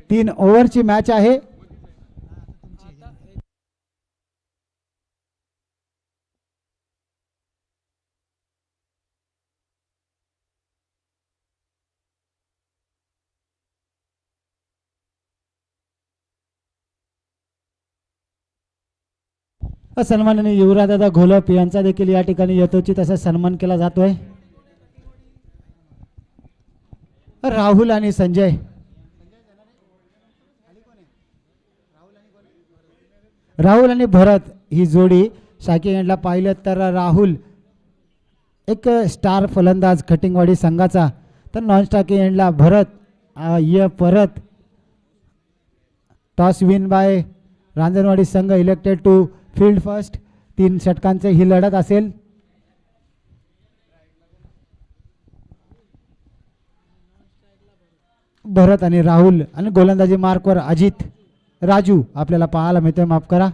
3 ओव्हरची match आहे. सन्माननीय युवराजदादा घोलप यांचा देखील या ठिकाणी यथोचित असा सन्मान केला जातोय. राहुल आणि संजय, राहुल आणि भरत ही जोडी शाकी एंडला पाहिलं तर राहुल एक स्टार फलंदाज खटिंगवाडी संघाचा, तर नॉन स्टाकी एंडला भरत परत टॉस विन बाय रांजणवाडी संघ इलेक्टेड टू फील्ड फर्स्ट. 3 षटकांचे ही लढत असेल. भरत आणि राहुल आणि गोलंदाजी मार्कवर अजित राजू आपल्याला पाहायला मिळतोय. माफ करा,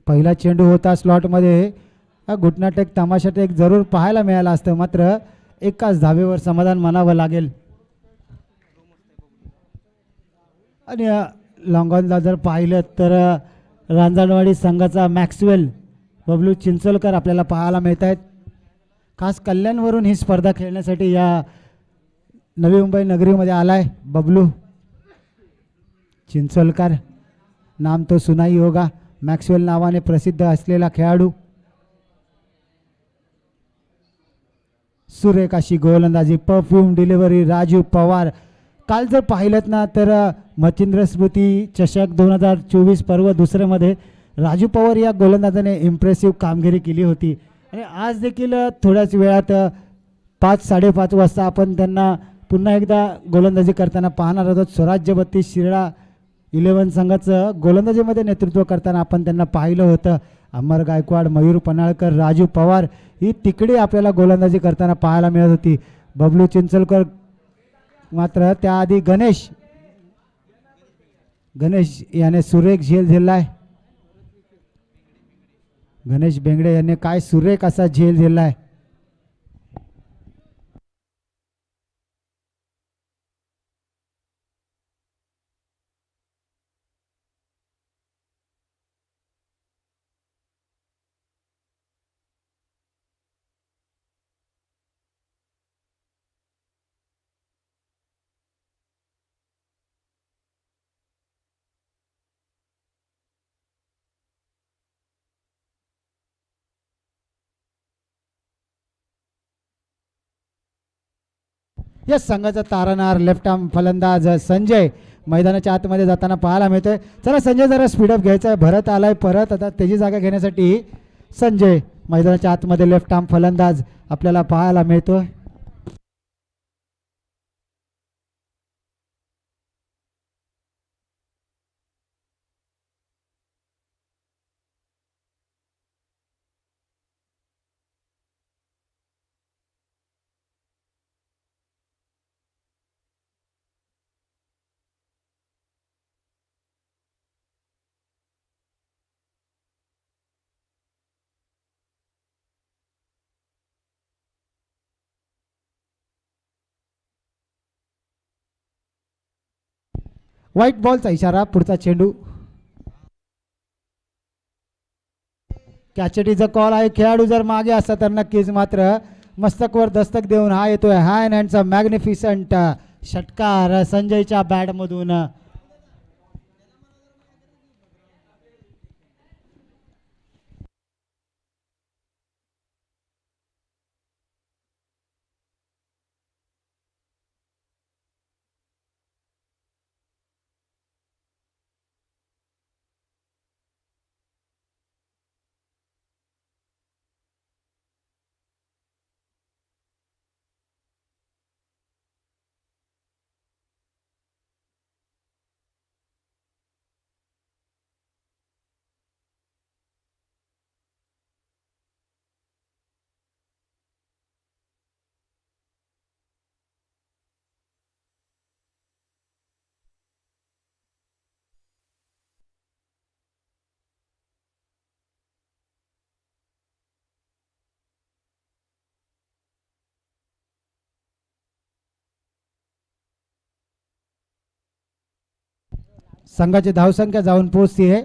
पहिला चेंडू होता स्लॉटमध्ये. घुटनाटेक तमाशाटेक जरूर पाहायला मिळाला असतं, मात्र एकाच धावेवर समाधान मानावं लागेल. आणि लॉंगॉनला जर पाहिलं तर रांजणवाडी संघाचा मॅक्सवेल बबलू चिंचोलकर आपल्याला पाहायला मिळत आहेत. खास कल्याणवरून ही स्पर्धा खेळण्यासाठी या नवी मुंबई नगरीमध्ये आलाय बबलू चिंचोलकर. नाम तो सुनाई होगा. मॅक्सवेल नावाने प्रसिद्ध असलेला खेळाडू. सुरेख अशी गोलंदाजी, परफ्यूम डिलिव्हरी राजू पवार. काल जर पाहिलं ना तर मच्छिंद्र स्मृती चषक 2024 पर्व दुसऱ्यामध्ये राजू पवार या गोलंदाजाने इम्प्रेसिव्ह कामगिरी केली होती. आणि आज देखील थोड्याच वेळात 5-5:30 वाजता आपण त्यांना पुन्हा एकदा गोलंदाजी करताना पाहणार आहोत. स्वराज्य 32 शिराळा 11 संघाचं गोलंदाजीमध्ये नेतृत्व करताना आपण त्यांना पाहिलं होतं. अमर गायकवाड, मयूर पन्हाळकर, राजू पवार ही तिकडे आपल्याला गोलंदाजी करताना पाहायला मिळत होती. बबलू चिंचोलकर मात्र त्याआधी गणेश याने सुरेख झेल झेललाय. गणेश बेंगडे यांनी काय सुरेख असा झेल झेललाय. या संघाचा तारणारा लेफ्ट आर्म फलंदाज संजय मैदानाच्या आतमध्ये जाताना पाहायला मिळतोय. चला संजय जरा स्पीडअप घ्यायचा आहे. भरत आलाय परत, आता त्याची जागा घेण्यासाठी संजय मैदानाच्या आतमध्ये लेफ्ट आर्म फलंदाज आपल्याला पाहायला मिळतोय. व्हाईट बॉलचा इशारा. पुढचा चेंडू कॅचेटीचा कॉल आहे. खेळाडू जर मागे असता तर नक्कीच, मात्र मस्तकवर दस्तक देऊन हा येतोय हॅन हँडचा मॅग्निफिसंट षटकार संजयच्या बॅटमधून. संघाची धावसंख्या जाऊन पोहोचते आहे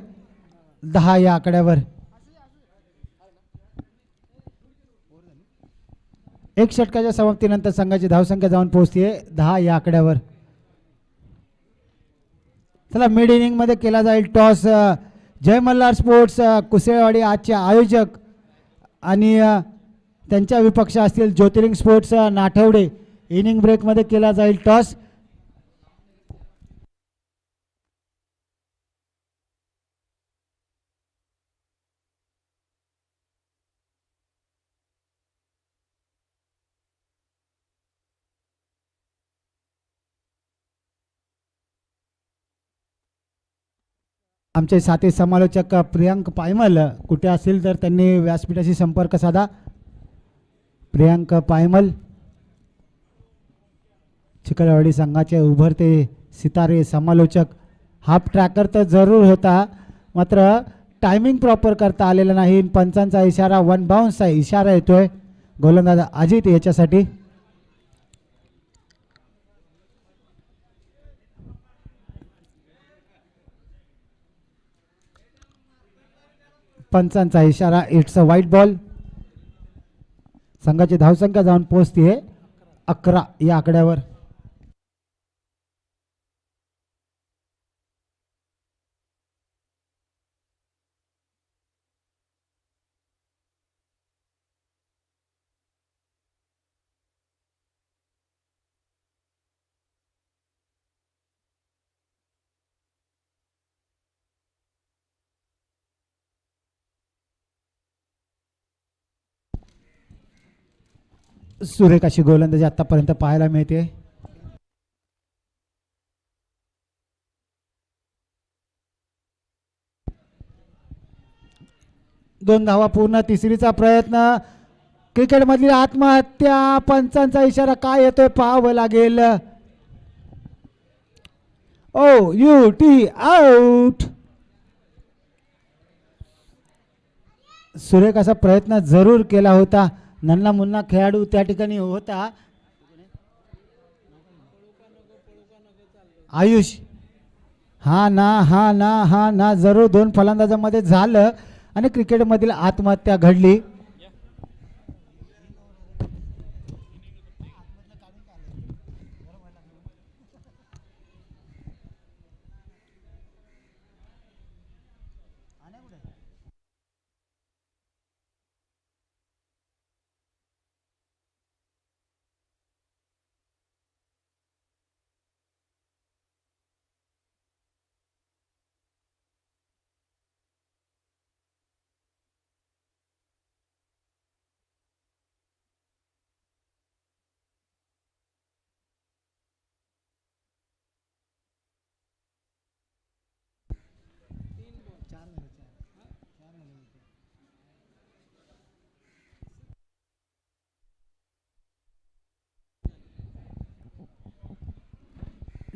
10 या आकड्यावर. एक षटकाच्या समाप्तीनंतर संघाची धावसंख्या जाऊन पोहोचते 10 या आकड्यावर. चला मिड इनिंग मध्ये केला जाईल टॉस. जय मल्हार स्पोर्ट्स कुसेवाडी आजचे आयोजक आणि त्यांच्या विपक्ष असतील ज्योतिर्लिंग स्पोर्ट्स नाठवडे. इनिंग ब्रेक मध्ये केला जाईल टॉस. आमचे साथी समालोचक प्रियांक पायमल कुठे असतील तर त्यांनी व्यासपीठाशी संपर्क साधा. प्रियांक पायमल चिखलवाडी संघाचे उभरते सितारे समालोचक. हाफ ट्रॅकर तर जरूर होता मात्र टायमिंग प्रॉपर करता आलेला नाही. पंचांचा इशारा वन बाउन्सचा इशारा येतोय गोलंदाज अजित याच्यासाठी. पंचांचा इशारा इट्स अ व्हाईट बॉल. संघाची धावसंख्या जाऊन पोहोचते 11 या आकड्यावर. सुरेख अशी गोलंदाजी आतापर्यंत पाहायला मिळते. दोन धावा पूर्ण. तिसरीचा प्रयत्न. क्रिकेट मधली आत्महत्या. पंचांचा इशारा काय येतोय पाहावं लागेल. ओ यू टी आउट. सुरेख असा प्रयत्न जरूर केला होता. नन्ना मुन्ना खेळाडू त्या ठिकाणी होता. आयुष हा ना हा ना हा ना जरूर 2 फलंदाजांमध्ये झालं आणि क्रिकेटमधील आत्महत्या घडली.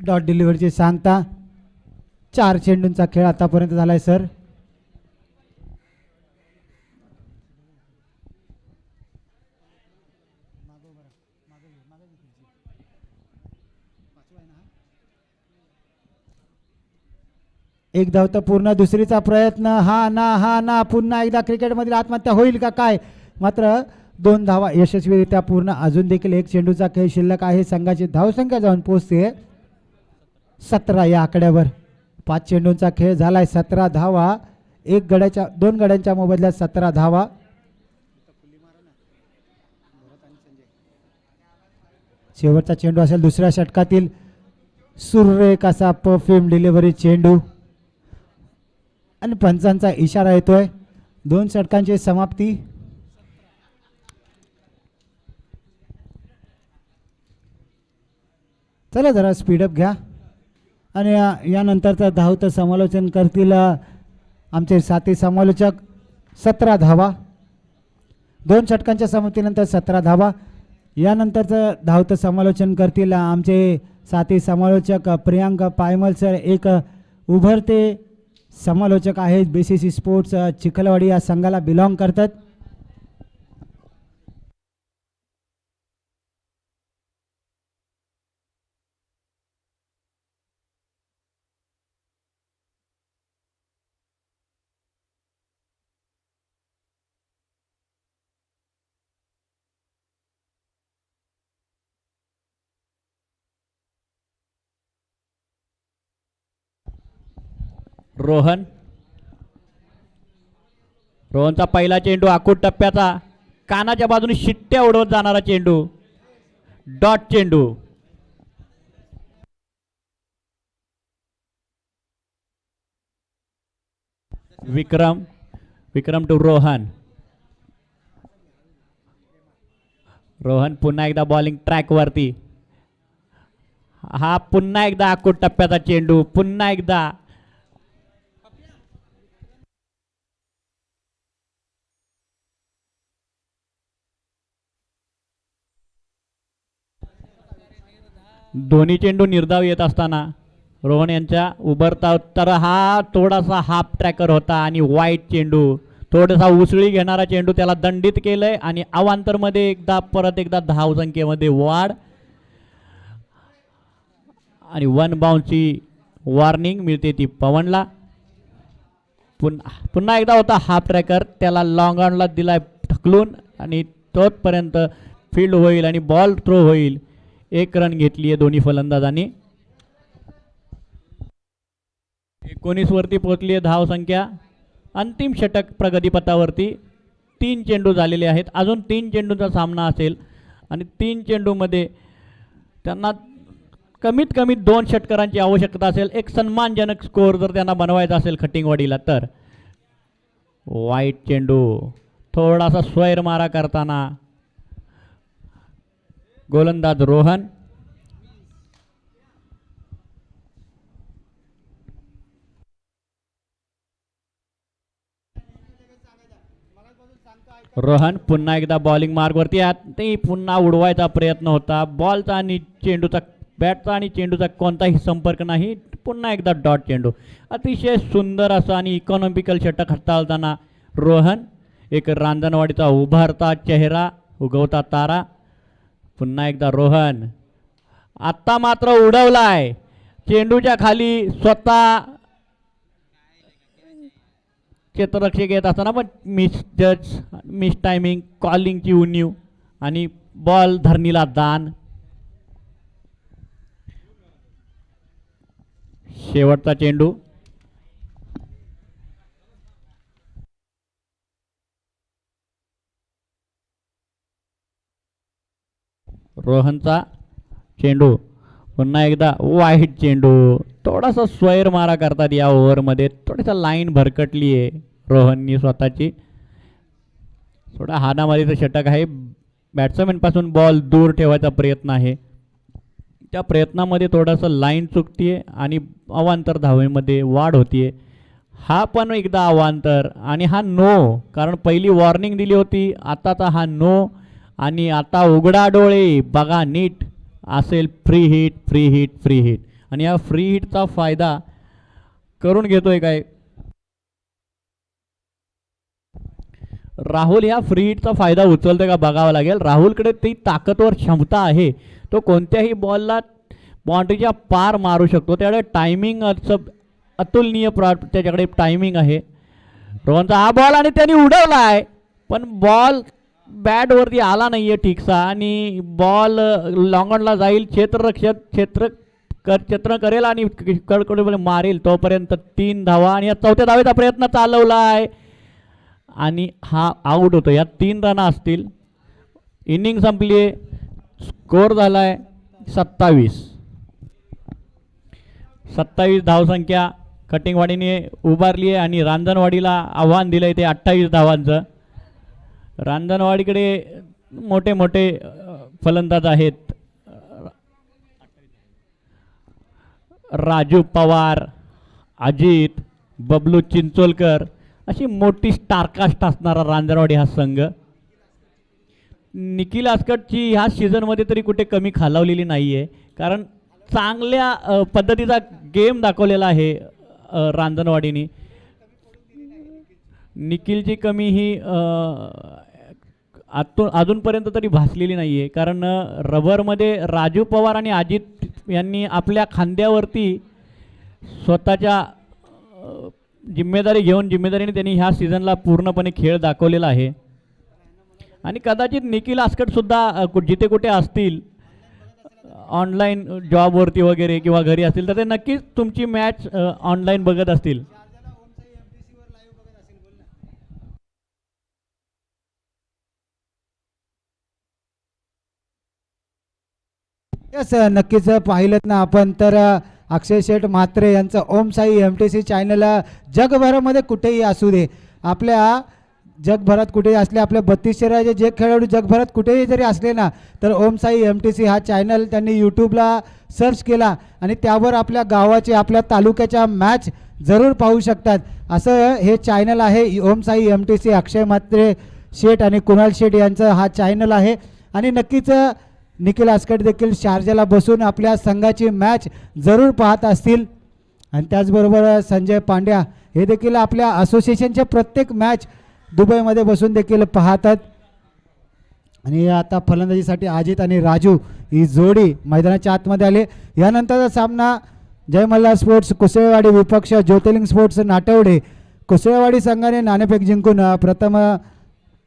डॉट डिलिव्हरीची सांगता. 4 चेंडूंचा खेळ आतापर्यंत झालाय सर. एक धाव तर पूर्ण. दुसरीचा प्रयत्न. हा ना पुन्हा एकदा क्रिकेटमधील आत्महत्या होईल का काय. मात्र 2 धावा यशस्वीरित्या पूर्ण. अजून देखील 1 चेंडूचा खेळ शिल्लक आहे. संघाची धावसंख्या जाऊन पोहोचते 17 या आकड्यावर. 5 चेंडूंचा खेळ झालाय. 17 धावा. 2 गड्यांच्या मोबदल्यात 17 धावा. शेवटचा चेंडू असेल दुसऱ्या षटकातील. सुरेख असा परफ्यूम डिलिव्हरी चेंडू आणि पंचांचा इशारा येतोय. 2 षटकांची समाप्ती. चला जरा स्पीडअप घ्या आणि यानंतरचं धावतं समालोचन करतील आमचे साथी समालोचक. 17 धावा. 2 षटकांच्या समाप्तीनंतर 17 धावा. यानंतरचं धावतं समालोचन करतील आमचे साथी समालोचक प्रियांक पायमल सर. एक उभरते समालोचक आहेत. BCC स्पोर्ट्स चिखलवाडी या संघाला बिलॉंग करतात. रोहन, रोहनचा पहिला चेंडू आखूड टप्प्याचा, कानाच्या बाजूने शिट्ट्या उडवत जाणारा चेंडू, डॉट चेंडू. विक्रम, विक्रम टू रोहन. रोहन पुन्हा एकदा बॉलिंग ट्रॅक वरती. हा पुन्हा एकदा आखूड टप्प्याचा चेंडू, पुन्हा एकदा दोन्ही चेंडू निर्धाव येत असताना रोहन यांच्या उभरता, तर हा थोडासा हाफ ट्रॅकर होता आणि वाईट चेंडू, थोडासा उसळी घेणारा चेंडू, त्याला दंडित केलंय आणि अवांतर मध्ये परत एकदा धाव संख्येमध्ये वाढ आणि 1 बाउन्सची वॉर्निंग मिळते ती पवनला. पुन्हा एकदा होता हाफ ट्रॅकर, त्याला लॉंग ऑनला दिलाय ढकलून आणि तोपर्यंत फील्ड होईल आणि बॉल थ्रो होईल. 1 रन घेतली आहे दोन्ही फलंदाजांनी. 19 वरती पोहोचली आहे धाव संख्या. अंतिम षटक प्रगतीपथावरती. 3 चेंडू झालेले आहेत, अजून 3 चेंडूचा सामना असेल आणि 3 चेंडूमध्ये त्यांना कमीत कमी 2 षटकारांची आवश्यकता असेल. एक सन्मानजनक स्कोअर जर त्यांना बनवायचा असेल खटिंगवाडीला तर. वाईट चेंडू, थोडासा स्वैर मारा करताना गोलंदाज रोहन. रोहन पुन्हा एकदा बॉलिंग मार्गवरती. ते पुन्हा उडवायचा प्रयत्न होता. बॉलचा आणि चेंडूचा, बॅटचा आणि चेंडूचा कोणताही संपर्क नाही. पुन्हा एकदा डॉट चेंडू. अतिशय सुंदर असं आणि इकॉनॉमिकल षटक हाताळताना रोहन. एक रांजणवाडीचा उभारता चेहरा, उगवता तारा. पुन्हा एकदा रोहन. आत्ता मात्र उडवलाय चेंडूच्या खाली, स्वतः क्षेत्ररक्षक येत असताना पण मिस जज, मिस टायमिंग, कॉलिंगची उणीव आणि बॉल धरणीला दान. शेवटचा चेंडू. रोहनचा चेंडू, पुन्हा एकदा वाईट चेंडू. थोडासा स्वैर मारा करतात या ओव्हरमध्ये. थोडीसा लाईन भरकटली आहे रोहननी स्वतःची. थोडा हाणामारीचं षटक आहे. बॅट्समॅनपासून बॉल दूर ठेवायचा प्रयत्न आहे. त्या प्रयत्नामध्ये थोडंसं लाईन चुकतीये आणि अवांतर धावेमध्ये वाढ होतीये. हा पण एकदा अवांतर आणि हा नो, कारण पहिली वॉर्निंग दिली होती, आताचा हा नो. आणि आता उघडा डोळे बघा नीट, असेल free hit, free hit, free hit. आणि या फ्री हिटचा फायदा करून घेतोय काय राहुल? या फ्री हिटचा फायदा उचलतोय का बघावं लागेल. राहुलकडे ती ताकदवर क्षमता आहे, तो कोणत्याही बॉलला बाउंड्रीच्या पार मारू शकतो. त्याकडे टायमिंग अतुलनीय त्याच्याकडे टायमिंग आहे. रोहनचा हा बॉल आणि त्यांनी उडवलाय, पण बॉल बॅटवरती आला नाहीये ठीकसा आणि बॉल लॉंगॉनला जाईल. क्षेत्ररक्षक क्षेत्र करेल आणि कडकडे मारेल. तोपर्यंत 3 धावा आणि या 4थ्या धावेचा प्रयत्न चालवला आहे आणि हा आऊट होतो. या 3 रन असतील. इनिंग संपली आहे. स्कोर झाला आहे 27. 27 धावसंख्या खटिंगवाडीने उभारली आहे आणि रांजणवाडीला आव्हान दिलं आहे ते 28 धावांचं. रांजणवाडीकडे मोठे मोठे फलंदाज आहेत. राजू पवार, अजित, बबलू चिंचोलकर अशी मोठी स्टारकास्ट असणारा रांजणवाडी हा संघ. निखिल आस्कटची ह्या सीझनमध्ये तरी कुठे कमी खालावलेली नाही आहे, कारण चांगल्या पद्धतीचा गेम दाखवलेला आहे रांजणवाडीने. निखिलची कमी ही अजूनपर्यंत तरी भासलेली नाही आहे, कारण रबरमध्ये राजू पवार आणि अजित यांनी आपल्या खांद्यावरती स्वतःच्या जिम्मेदारीने त्यांनी ह्या सीझनला पूर्णपणे खेळ दाखवलेला आहे. आणि कदाचित निखिल आस्कटसुद्धा जिथे कुठे असतील ऑनलाईन जॉबवरती वगैरे किंवा घरी असतील तर ते नक्कीच तुमची मॅच ऑनलाईन बघत असतील. यस नक्कीच पाहिलं ना आपण तर अक्षय शेठ म्हात्रे यांचं ओम साई MTC चॅनल जगभरामध्ये कुठेही असू दे, आपल्या जगभरात कुठेही असले, आपल्या 32 शहराचे जे खेळाडू जगभरात कुठेही जरी असले ना, तर ओम साई MTC हा चॅनल त्यांनी यूट्यूबला सर्च केला आणि त्यावर आपल्या गावाचे आपल्या तालुक्याच्या मॅच जरूर पाहू शकतात. असं हे चॅनल आहे ओम साई MTC. अक्षय म्हात्रे शेठ आणि कुणाल शेठ यांचं हा चॅनल आहे. आणि नक्कीच निखिल आस्कट देखील शारजाला बसून आपल्या संघाची मॅच जरूर पाहत असतील. आणि त्याचबरोबर संजय पांड्या हे देखील आपल्या असोसिएशनच्या प्रत्येक मॅच दुबईमध्ये बसून देखील पाहतात. आणि आता फलंदाजीसाठी अजित आणि राजू ही जोडी मैदानाच्या आतमध्ये आले. यानंतरचा सामना जय मल्हार स्पोर्ट्स कुसळेवाडी विपक्ष ज्योतिर्लिंग स्पोर्ट्स नाटवडे. कुसळेवाडी संघाने नाणेफेक जिंकून प्रथम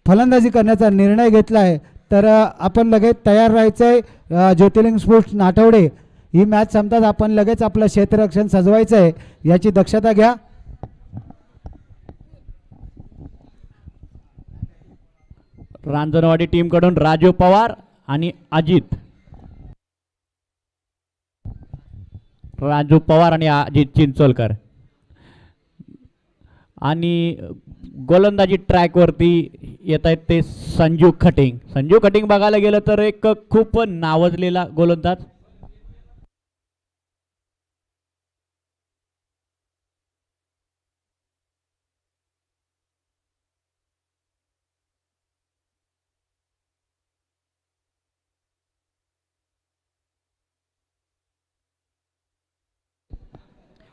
फलंदाजी करण्याचा निर्णय घेतला आहे. तर आपण लगेच तयार राहायचं आहे. ज्योतिर्लिंग स्पोर्ट्स नाटवडे ही मॅच संपतात आपण लगेच आपलं क्षेत्ररक्षण सजवायचं आहे, याची दक्षता घ्या. रांजणवाडी टीमकडून राजू पवार आणि अजित. राजू पवार आणि अजित चिंचोलकर. आणि गोलंदाजी ट्रॅकवरती येत आहेत ते संजू खटिंग. संजू खटिंग बघायला गेलं तर एक खूप नावाजलेला गोलंदाज.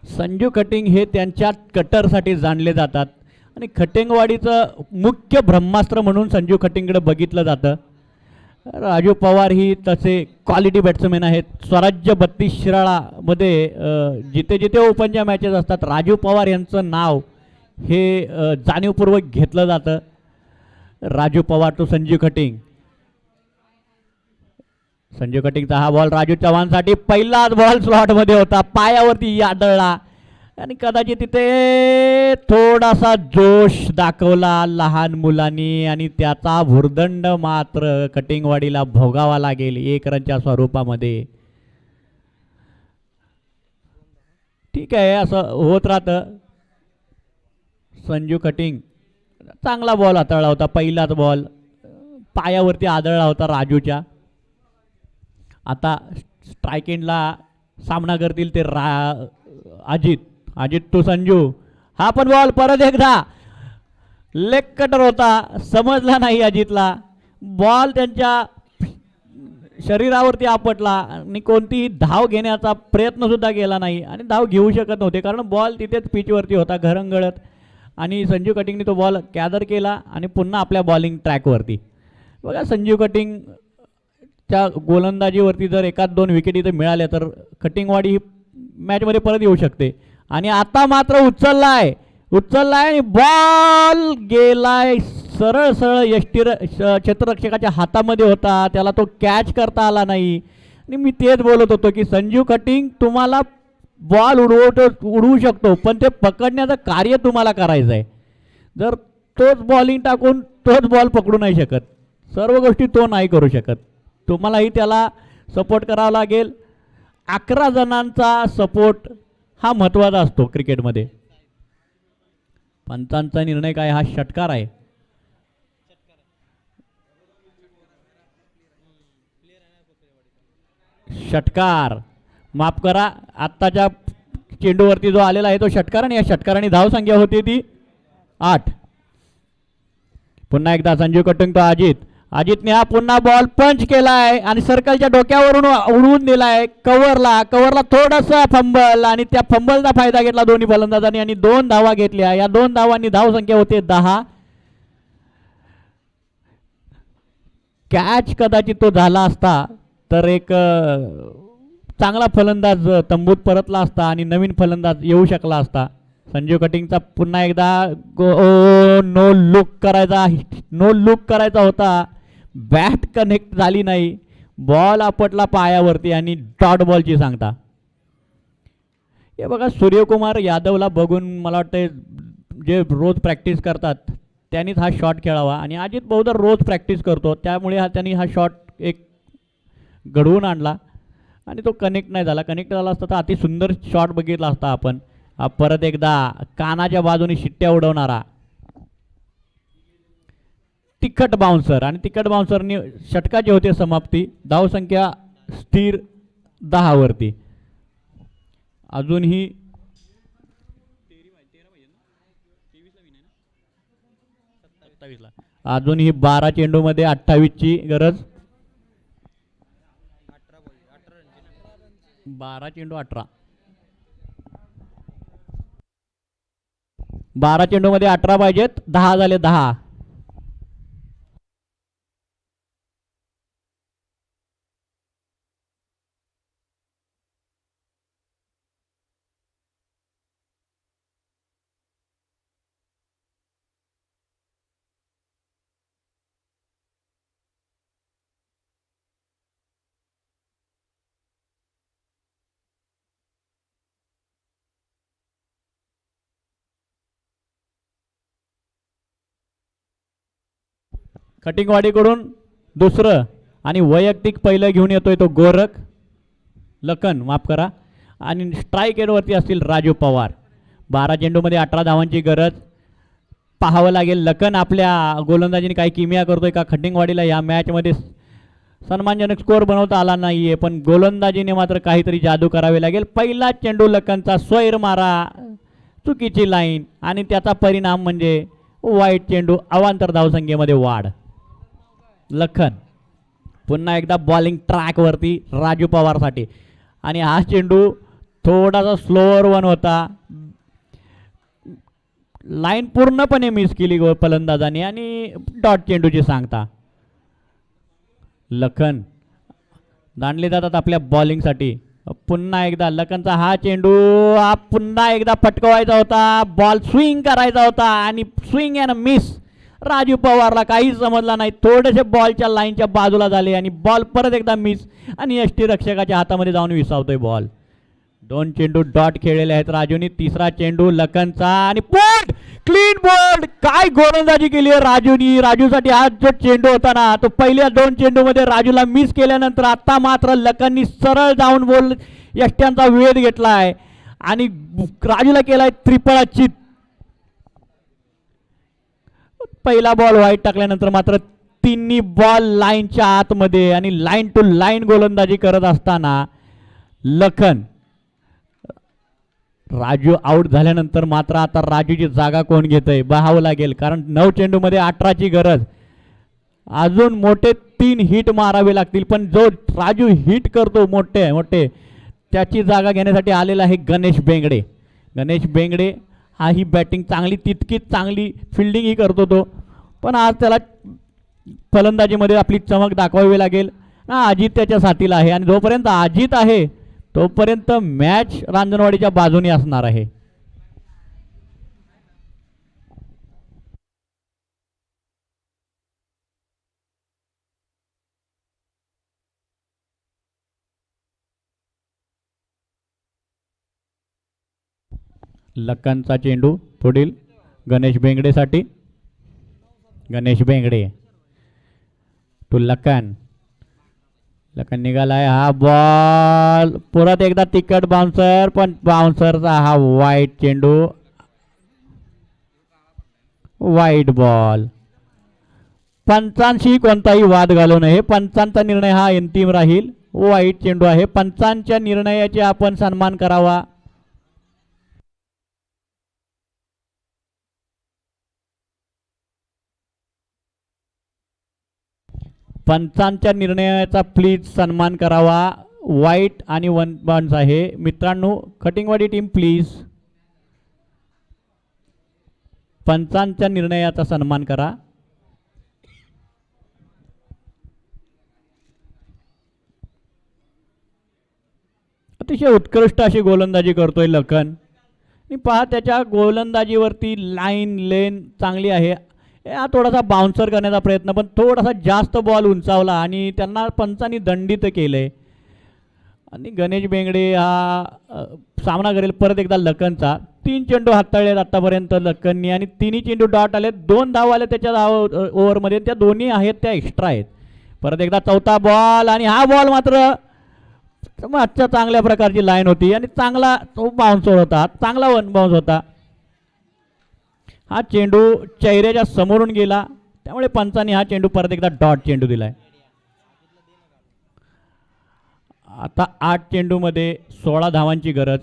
संजू खटिंग हे त्यांच्या कटरसाठी जाणले जातात आणि खटिंगवाडीचं मुख्य ब्रह्मास्त्र म्हणून संजू खटिंगकडे बघितलं जातं. राजू पवार ही तसे क्वालिटी बॅट्समॅन आहेत. स्वराज्य 32 शिराळामध्ये जिथे जिथे ओपनच्या मॅचेस असतात राजू पवार यांचं नाव हे जाणीवपूर्वक घेतलं जातं. Raju Pawar to Sanju cutting. संजू खटिंगचा हा बॉल राजू चव्हाणसाठी पहिलाच बॉल स्लॉटमध्ये होता, पायावरती आदळला आणि कदाचित तिथे थोडासा जोश दाखवला लहान मुलांनी आणि त्याचा भुर्दंड मात्र कटिंगवाडीला भोगावा लागेल 1 रनच्या स्वरूपामध्ये. ठीक आहे, असं होत राहतं. संजू खटिंग चांगला बॉल हाताळला होता, पहिलाच बॉल पायावरती आदळला होता राजूच्या. आता स्ट्राईक एंडला सामना करतील ते अजित. अजित टू संजू. हा पण बॉल परत एकदा लेग कटर होता, समजला नाही अजितला. बॉल त्यांच्या शरीरावरती आपटला आणि कोणतीही धाव घेण्याचा प्रयत्न सुद्धा केला नाही आणि धाव घेऊ शकत नव्हते कारण बॉल तिथेच पिचवरती होता घरंगळत. आणि संजू कटिंगने तो बॉल कॅदर केला आणि पुन्हा आपल्या बॉलिंग ट्रॅकवरती. बघा संजू कटिंग च्या गोलंदाजीवरती जर 1-2 विकेट इथे मिळाल्या तर कटिंगवाडी ही मॅचमध्ये परत येऊ शकते. आणि आता मात्र उचललाय आणि बॉल गेलाय सरळ क्षेत्ररक्षकाच्या हातामध्ये होता, त्याला तो कॅच करता आला नाही. आणि मी तेच बोलत होतो की संजू कटिंग तुम्हाला बॉल उडवू शकतो पण ते पकडण्याचं कार्य तुम्हाला करायचं आहे. जर तोच बॉलिंग टाकून तोच बॉल पकडू नाही शकत, सर्व गोष्टी तो नाही करू शकत. तुम्हालाही त्याला सपोर्ट करावा लागेल. 11 जणांचा सपोर्ट हा महत्त्वाचा असतो क्रिकेटमध्ये. पंचांचा निर्णय काय, हा षटकार आहे. षटकार माफ करा, आत्ताच्या चेंडूवरती जो आलेला आहे तो षटकार आणि या षटकाराने धावसंख्या होती ती 8. पुन्हा एकदा संजू कटिंग तो अजितने हा पुन्हा बॉल पंच केलाय आणि सर्कलच्या डोक्यावरून उडवून दिलाय कव्हरला थोडासा फंबल आणि त्या फंबलचा फायदा घेतला दोन्ही फलंदाजांनी आणि 2 धावा घेतल्या. या 2 धावांनी धावसंख्या होते 10. कॅच कदाचित तो झाला असता तर एक चांगला फलंदाज तंबूत परतला असता आणि नवीन फलंदाज येऊ शकला असता. संजू कटिंगचा पुन्हा एकदा नो लुक करायचा होता, बॅट कनेक्ट झाली नाही, बॉल आपटला पायावरती आणि डॉट बॉलची सांगता. हे बघा सूर्यकुमार यादवला बघून मला वाटतं जे रोज प्रॅक्टिस करतात त्यांनीच हा शॉट खेळावा आणि अजित बहुधा रोज प्रॅक्टिस करतो त्यामुळे त्यांनी हा शॉट एक घडवून आणला. आणि तो कनेक्ट नाही झाला. कनेक्ट झाला असता तर अति सुंदर शॉट बघितला असता आपण. परत एकदा कानाच्या बाजूने शिट्ट्या उडवणारा तिखट बाउन्सर आणि तिखट बाउन्सरनी षटकाची होते समाप्ती. धावसंख्या स्थिर 10 वरती. अजूनही अजूनही 12 चेंडूमध्ये 28 ची गरज. 12 चेंडू 18. 12 चेंडूमध्ये 18 पाहिजेत. 10 झाले 10. कटिंगवाडीकडून दुसरं आणि वैयक्तिक पहिलं घेऊन येतोय तो गोरख लखन माफ करा. आणि स्ट्राईक एंडवरती असतील राजू पवार. 12 चेंडूमध्ये 18 धावांची गरज. पाहावं लागेल लखन आपल्या गोलंदाजीने काही किमया करतोय का. खटिंगवाडीला या मॅचमध्ये सन्मानजनक स्कोअर बनवता आला नाही आहे, पण गोलंदाजीने मात्र काहीतरी जादू करावे लागेल. पहिला चेंडू लखनचा स्वैर मारा, चुकीची लाईन आणि त्याचा परिणाम म्हणजे वाईट चेंडू. अवांतर धावसंख्येमध्ये वाढ. लखन पुन्हा एकदा बॉलिंग ट्रॅकवरती राजू पवारसाठी आणि हा चेंडू थोडासा स्लोअर वन होता. लाईन पूर्णपणे मिस केली फलंदाजाने आणि डॉट चेंडूची सांगता. लखन दांडले जातात आपल्या बॉलिंगसाठी. पुन्हा एकदा लखनचा हा चेंडू हा पुन्हा एकदा फटकवायचा होता. बॉल स्विंग करायचा होता आणि स्विंग अँड मिस. राजू पवारला काहीच समजला नाही. थोडेसे बॉलच्या लाईनच्या बाजूला झाले आणि बॉल परत एकदा मिस आणि यष्टीरक्षकाच्या हातामध्ये जाऊन विसावतोय बॉल. 2 चेंडू डॉट खेळलेले आहेत राजूनी. तिसरा चेंडू लखनचा आणि बोल्ड, क्लीन बोल्ड. काय गोलंदाजी केली आहे राजूनी. राजूसाठी हा जो चेंडू होता ना तो पहिल्या 2 चेंडूमध्ये राजूला मिस केल्यानंतर आता मात्र लखननी सरळ जाऊन बोल यष्ट्यांचा वेध घेतलाय आणि राजूला केलाय त्रिफळा चित. पहिला बॉल वाईट टाकल्यानंतर मात्र तिन्ही बॉल लाईनच्या आतमध्ये आणि लाईन टू लाईन गोलंदाजी करत असताना लखन. राजू आउट झाल्यानंतर मात्र आता राजूची जागा कोण घेतंय पाहावं लागेल, कारण 9 चेंडूमध्ये 18 ची गरज. अजून मोठे 3 हिट मारावे लागतील, पण जो राजू हिट करतो मोठे मोठे त्याची जागा घेण्यासाठी आलेला आहे गणेश बेंगडे. गणेश बेंगडे हा ही बॅटिंग चांगली तितकीच चांगली फिल्डिंगही करतो तो, पण आज त्याला फलंदाजीमध्ये आपली चमक दाखवावी लागेल. अजित त्याच्या साथीला आहे आणि जोपर्यंत अजित आहे तोपर्यंत मॅच रांजणवाडीच्या बाजूने असणार आहे. लखनचा चेंडू पुढील गणेश बेंगडेसाठी. गणेश बेंगडे टू लखन. लखन निघालाय. हा बॉल परत एकदा तिकट बाउन्सर, पण बाउन्सरचा हा वाईट चेंडू. वाईट बॉल. पंचांशी कोणताही वाद घालू नये. पंचांचा निर्णय हा अंतिम राहील. वाईट चेंडू आहे. पंचांच्या निर्णयाचे आपण सन्मान करावा. पंचांच्या निर्णयाचा प्लीज सन्मान करावा. वाईट आणि 1 बॉन्स आहे मित्रांनो. कटिंगवाडी टीम प्लीज पंचांच्या निर्णयाचा सन्मान करा. अतिशय उत्कृष्ट अशी गोलंदाजी करतोय लखन. आणि पहा त्याच्या गोलंदाजीवरती लाईन लेन चांगली आहे. हा थोडासा बाउन्सर करण्याचा प्रयत्न, पण थोडासा जास्त बॉल उंचावला आणि त्यांना पंचांनी दंडित केले. आणि गणेश बेंगडे हा सामना करेल परत एकदा लखनचा. 3 चेंडू हाताळलेत आतापर्यंत लखननी आणि 3 चेंडू डॉट आले. 2 धाव आले त्याच्या ओव्हरमध्ये. त्या दोन्ही आहेत त्या एक्स्ट्रा आहेत. परत एकदा चौथा बॉल आणि हा बॉल मात्र तर मग आजच्या चांगल्या प्रकारची लाईन होती आणि चांगला तो बाउन्स होता, चांगला वन बाउन्स होता. हा चेंडू चेहऱ्याच्या समोरून गेला, त्यामुळे पंचांनी हा चेंडू परत एकदा डॉट चेंडू दिलाय. आता 8 चेंडूमध्ये 16 धावांची गरज.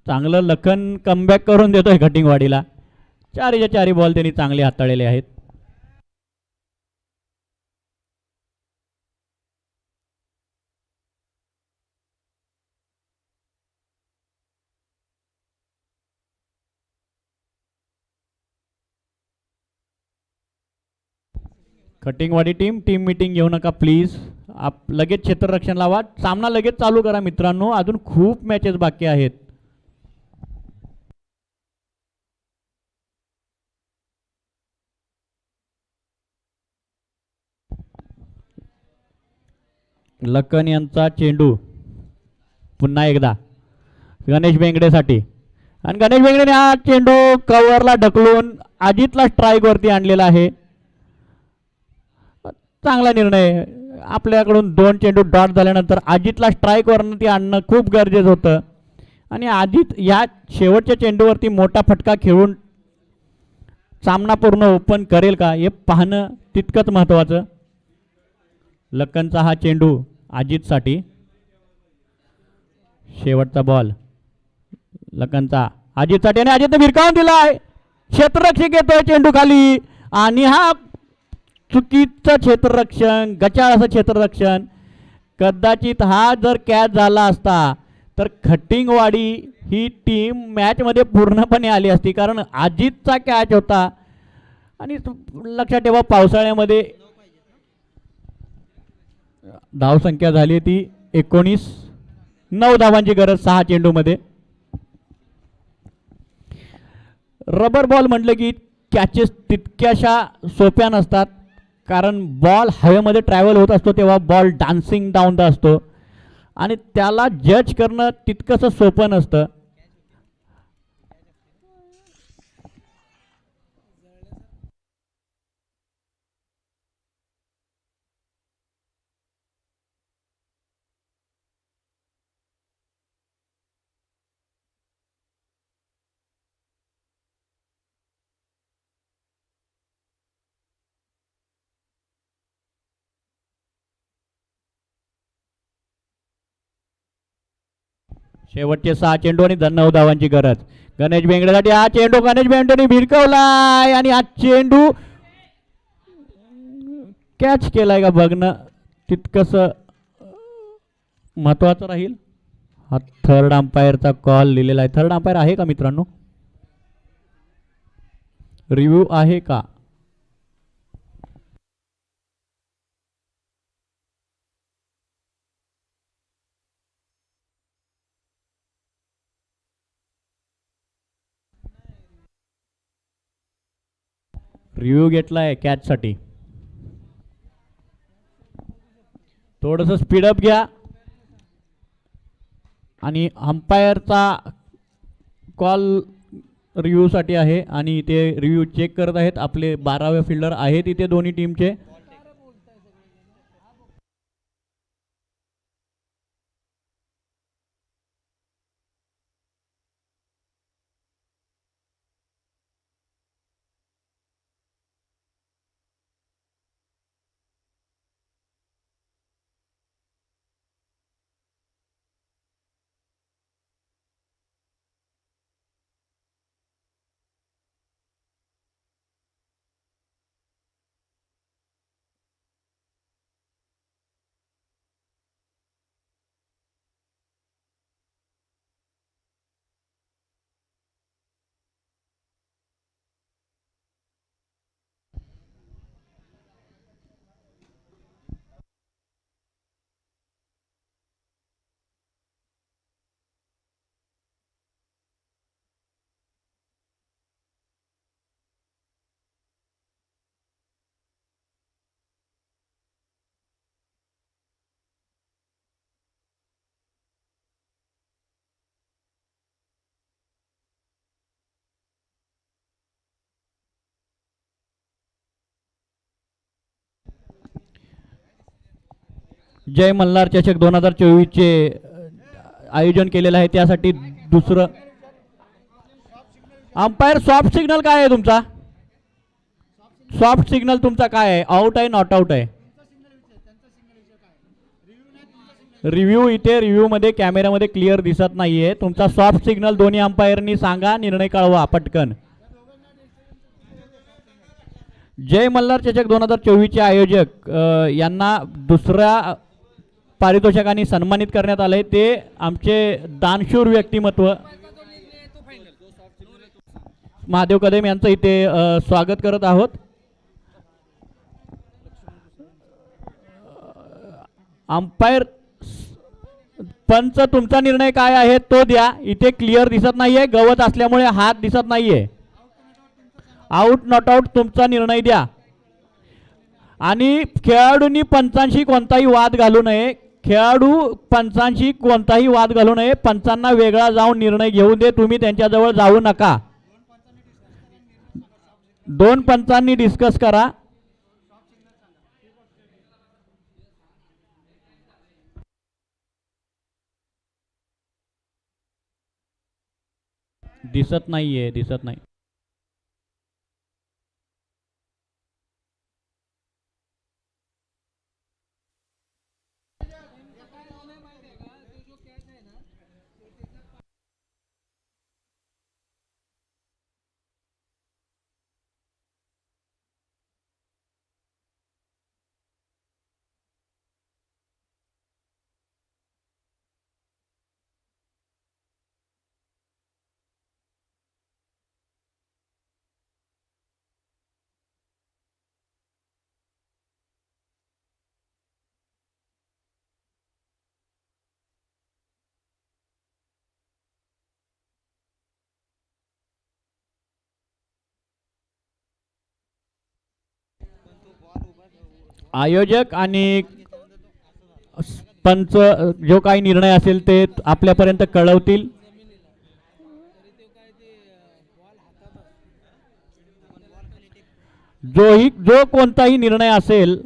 चांगलं लखन कमबॅक करून देतोय घटिंगवाडीला. चारीच्या चारी बॉल त्यांनी चांगले हाताळलेले आहेत. कटिंगवाडी टीम टीम मीटिंग घेऊ नका प्लीज. लगेच क्षेत्ररक्षण लावा, सामना लगेच चालू करा मित्रांनो, अजून खूप मॅचेस बाकी आहेत. लखन यांचा चेंडू पुन्हा एकदा गणेश बेंगडेसाठी, आणि गणेश बेंगडेने हा चेंडू कव्हरला ढकलून अजितला स्ट्राईक वरती आणलेला आहे. चांगला निर्णय. आपल्याकडून 2 चेंडू डॉट झाल्यानंतर अजितला स्ट्राईक वरती आणणं खूप गरजेचं होतं, आणि अजित या शेवटच्या चेंडूवरती मोठा फटका खेळून सामना पूर्ण ओपन करेल का हे पाहणं तितकंच महत्त्वाचं. लखनचा हा चेंडू अजितसाठी, शेवटचा बॉल लखनचा अजितसाठी, आणि अजितने भिरकावून दिलाय. क्षेत्ररक्षक येतोय चेंडू खाली, आणि हा चुकीचं क्षेत्ररक्षण, गचाळ असं क्षेत्ररक्षण. कदाचित हा जर कॅच झाला असता तर खटिंगवाडी ही टीम मॅचमध्ये पूर्णपणे आली असती, कारण अजितचा कॅच होता. आणि लक्षात ठेवा पावसाळ्यामध्ये धावसंख्या झाली ती 19. 9 धावांची गरज 6 चेंडूमध्ये. रबर बॉल म्हटलं की कॅचेस तितक्याशा सोप्या नसतात, कारण बॉल हवेमध्ये ट्रॅव्हल होत असतो तेव्हा बॉल डान्सिंग डाऊन असतो, आणि त्याला जज करणं तितकंसं सोपं नसतं. शेवटचे 6 चेंडू आणि 9 धावांची गरज गणेश बेंगडेसाठी. हा चेंडू गणेश बेंगडेने भिरकवलाय, आणि हा चेंडू कॅच केलाय का बघणं तितकंस महत्वाचं राहील. हा थर्ड अंपायरचा कॉल लिहिलेला आहे. थर्ड अंपायर आहे का मित्रांनो? रिव्ह्यू आहे का? रिव्ह्यू घेतलाय कॅच साठी. थोडस स्पीडअप घ्या, आणि अंपायरचा कॉल रिव्ह्यू साठी आहे, आणि ते रिव्ह्यू चेक करत आहेत. आपले 12वे फिल्डर आहेत इथे दोन्ही टीमचे. जय मल्हार चषक 2024 चे आयोजन केलेलं आहे, त्यासाठी दुसरं अंपायर सॉफ्ट सिग्नल काय आहे तुमचा? सॉफ्ट सिग्नल तुमचा काय आहे? आउट आहे, नॉट आउट आहे? रिव्ह्यू इथे रिव्ह्यू मध्ये कॅमेऱ्यामध्ये क्लिअर दिसत नाहीये. तुमचा सॉफ्ट सिग्नल दोन्ही अंपायरनी सांगा, निर्णय कळवा पटकन. जय मल्हार चषक 2024 चे आयोजक यांना दुसऱ्या पारितोषिकाने सन्मानित करण्यात आले. ते आमचे दानशूर व्यक्तिमत्व महादेव कदम यांचं इथे स्वागत करत आहोत. अंपायर पंच तुमचा निर्णय काय आहे तो द्या. इथे क्लिअर दिसत नाहीये, गवत असल्यामुळे हात दिसत नाहीये. आउट नॉट आउट तुमचा निर्णय द्या. आणि खेळाडूंनी पंचांशी कोणताही वाद घालू नये. खेळाडू पंचांशी कोणताही वाद घालू नये. पंचांना वेगळा जाऊन निर्णय घेऊ दे. तुम्ही त्यांच्याजवळ जाऊ नका. दोन पंचांनी डिस्कस करा. दिसत नाहीये, दिसत नाही. आयोजक आणि पंच जो काही निर्णय असेल ते आपल्यापर्यंत कळवतील. जो कोणताही निर्णय असेल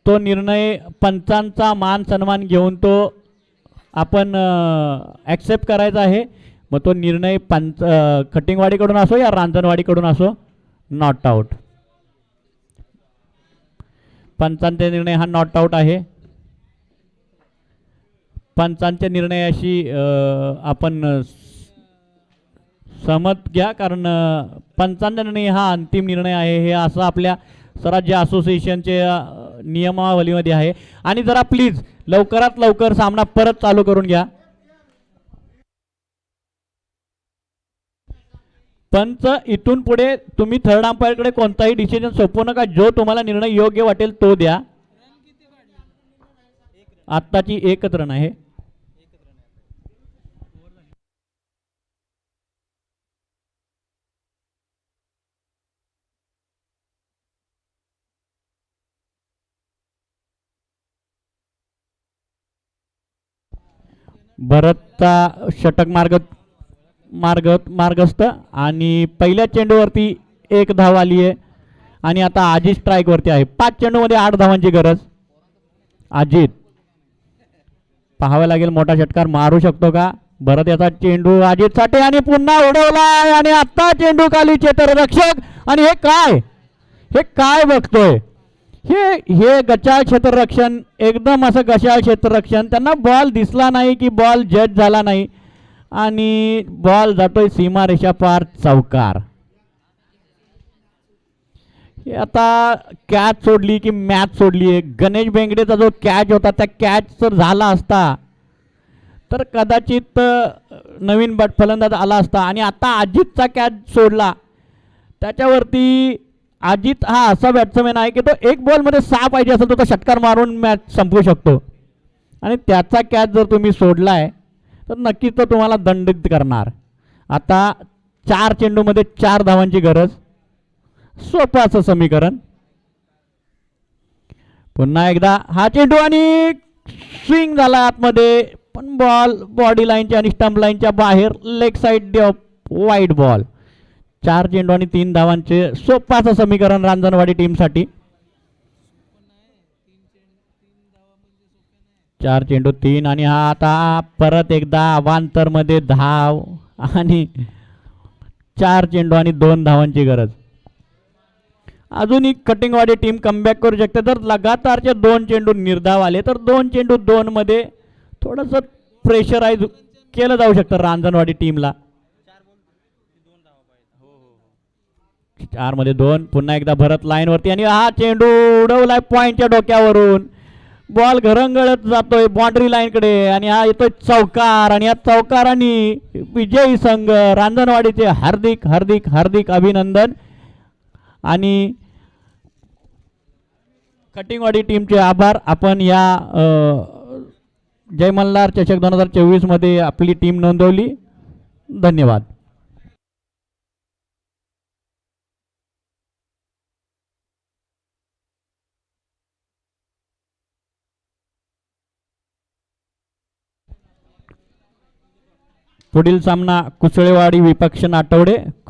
तो निर्णय पंचांचा मान सन्मान घेऊन तो आपण ॲक्सेप्ट करायचा आहे. मग तो निर्णय कटिंगवाडीकडून असो या रांजणवाडीकडून असो, नॉट आउट. पंचांचा निर्णय हा नॉट आउट आहे. पंचांच्या निर्णयाशी आपण सहमत घ्या, कारण पंचांचा निर्णय हा अंतिम निर्णय आहे हे असं आपल्या स्वराज्य असोसिएशनचे नियमावलीमध्ये आहे. आणि जरा प्लीज लवकरात लवकर सामना परत चालू करून घ्या. पंच इथून पुढे तुम्ही थर्ड अंपायरकडे कोणताही डिसिजन सोपवू नका. जो तुम्हाला निर्णय योग्य वाटेल तो द्या. आत्ताची एकच रन आहे. भरतचा षटक मार्गस्थ आणि पहिल्या चेंडूवरती एक धाव आली आहे. आणि आता अजित स्ट्राईक वरती आहे. 5 चेंडूमध्ये 8 धावांची गरज. अजित पाहावं लागेल, मोठा षटकार मारू शकतो का भरत. याचा चेंडू अजित साठी आणि पुन्हा उडवला. आणि आता चेंडू खाली क्षेत्ररक्षक. आणि हे काय बघतोय हे गचाळ क्षेत्ररक्षण, एकदम असं गचाळ क्षेत्ररक्षण. त्यांना बॉल दिसला नाही की बॉल जज झाला नाही आणि बॉल जातोय सीमारेषा पार, चौकार. हे आता कॅच सोडली की मॅच सोडली आहे. गणेश बेंगडेचा जो कॅच होता त्या कॅच जर झाला असता तर कदाचित नवीन फलंदाज आला असता. आणि आता अजितचा कॅच सोडला त्याच्यावरती. अजित हा असा बॅट्समॅन आहे की तो एक बॉलमध्ये 6 पाहिजे असेल तर तो षटकार मारून मॅच संपवू शकतो. आणि त्याचा कॅच जर तुम्ही सोडलाय तर नक्कीच तो तुम्हाला दंडित करणार. आता 4 चेंडूमध्ये 4 धावांची गरज. सोपं असं समीकरण. पुन्हा एकदा हा चेंडू आणि स्विंग झाला आतमध्ये, पण बॉल बॉडी लाईनच्या आणि स्टंप लाईनच्या बाहेर, लेग साइड वाईड बॉल. 4 चेंडू आणि 3 धावांचे सोपं असं समीकरण रांजणवाडी टीमसाठी. 4 चेंडू 3 आणि हा आता परत एकदा अवांतर मध्ये धाव आणि 4 चेंडू आणि 2 धावांची गरज. अजूनही कटिंगवाडी टीम कमबॅक करू शकते. जर लगातारचे 2 चेंडू निर्धाव आले तर 2 चेंडू 2 मध्ये थोडंसं प्रेशराईज केलं जाऊ शकतं रांजणवाडी टीमला. 4 मध्ये 2. पुन्हा एकदा भरत लाईन वरती आणि हा चेंडू उडवलाय पॉइंटच्या डोक्यावरून. बॉल घरंगळत जातोय बाउंड्री लाईन कडे आणि हा येतोय चौकार आणि या चौकारांनी विजयी संघ रांजणवाडीचे हार्दिक हार्दिक हार्दिक अभिनंदन आणि कटिंगवाडी टीमचे आभार. आपण या जय मल्हार चषक 2024 मध्ये आपली टीम नोंदवली. धन्यवाद. पुढील सामना कुसळेवाडी विपक्ष नाटवडे